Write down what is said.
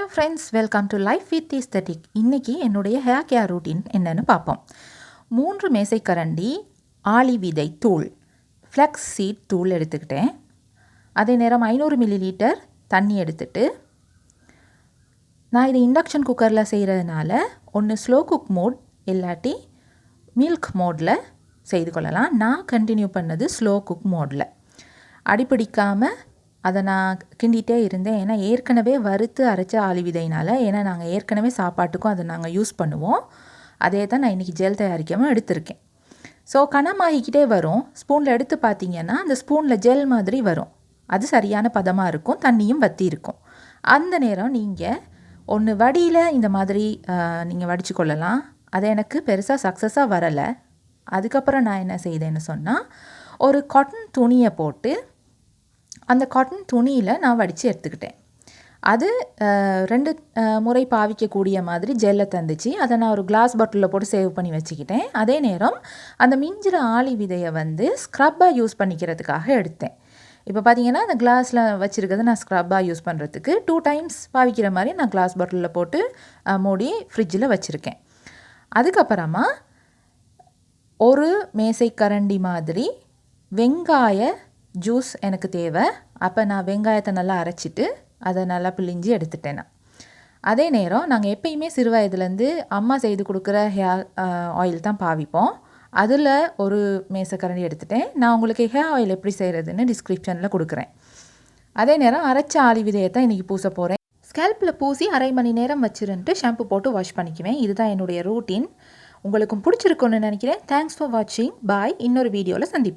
Hello friends, welcome to Life with Aesthetic. இன்னைக்கு என்னுடைய hair care routine என்னன்னு பார்ப்போம். 3 மேசைக்கரண்டி ஆளி விதை தூள் ஃப்ளக்ஸ் சீட் தூள் எடுத்துக்கிட்டேன். அதே நேரம் 500 மில்லிலிட்டர் தண்ணி எடுத்துட்டு, நான் இதை இண்டக்ஷன் குக்கரில் செய்கிறதுனால ஒன்று ஸ்லோ குக் மோட் இல்லாட்டி மில்க் மோடில் செய்து கொள்ளலாம். நான் கண்டினியூ பண்ணது ஸ்லோ குக் மோடில். அடிப்பிடிக்காமல் அதை நான் கிண்டிகிட்டே இருந்தேன். ஏன்னா ஏற்கனவே வறுத்து அரைச்ச ஆளி விதையினால், ஏன்னா நாங்கள் ஏற்கனவே சாப்பாட்டுக்கும் அதை நாங்கள் யூஸ் பண்ணுவோம். அதே தான் நான் இன்றைக்கி ஜெல் தயாரிக்காமல் எடுத்திருக்கேன். ஸோ கனமாகிக்கிட்டே வரும். ஸ்பூனில் எடுத்து பார்த்தீங்கன்னா அந்த ஸ்பூனில் ஜெல் மாதிரி வரும். அது சரியான பதமாக இருக்கும், தண்ணியும் வற்றி இருக்கும். அந்த நேரம் நீங்கள் ஒன்று வடியில் இந்த மாதிரி நீங்கள் வடித்து கொள்ளலாம். அது எனக்கு பெருசாக சக்ஸஸாக வரலை. அதுக்கப்புறம் நான் என்ன செய்தேன்னு சொன்னால், ஒரு காட்டன் துணியை போட்டு அந்த காட்டன் துணியில் நான் வடித்து எடுத்துக்கிட்டேன். அது 2 முறை பாவிக்கக்கூடிய மாதிரி ஜெல்லை தந்துச்சு. அதை நான் ஒரு கிளாஸ் பாட்டிலில் போட்டு சேவ் பண்ணி வச்சுக்கிட்டேன். அதே நேரம் அந்த மிஞ்சிற ஆளி விதையை ஸ்க்ரப்பாக யூஸ் பண்ணிக்கிறதுக்காக எடுத்தேன். இப்போ பார்த்தீங்கன்னா அந்த கிளாஸில் வச்சுருக்கிறது நான் ஸ்க்ரப்பாக யூஸ் பண்ணுறதுக்கு 2 டைம்ஸ் பாவிக்கிற மாதிரி நான் கிளாஸ் பாட்டிலில் போட்டு மூடி ஃப்ரிட்ஜில் வச்சுருக்கேன். அதுக்கப்புறமா ஒரு மேசைக்கரண்டி மாதிரி வெங்காய ஜூஸ் எனக்கு தேவை. அப்போ நான் வெங்காயத்தை நல்லா அரைச்சிட்டு அதை நல்லா பிழிஞ்சு எடுத்துட்டேன். அதே நேரம் நாங்கள் எப்பயுமே சிறு வயதுலேருந்து அம்மா செய்து கொடுக்குற ஹேர் ஆயில் தான் பாவிப்போம். அதில் ஒரு மேசக்கரண்டி எடுத்துட்டேன். நான் உங்களுக்கு ஹேர் ஆயில் எப்படி செய்கிறதுன்னு டிஸ்கிரிப்ஷனில் கொடுக்குறேன். அதே நேரம் அரைச்ச ஆளி விதையை தான் இன்றைக்கி பூச போகிறேன். ஸ்கேல்பில் பூசி அரை மணி நேரம் வச்சுருந்துட்டு ஷாம்பு போட்டு வாஷ் பண்ணிக்குவேன். இதுதான் என்னுடைய ரூட்டீன். உங்களுக்கும் பிடிச்சிருக்குன்னு நினைக்கிறேன். தேங்க்ஸ் ஃபார் வாட்சிங். பாய். இன்னொரு வீடியோவில் சந்திப்பேன்.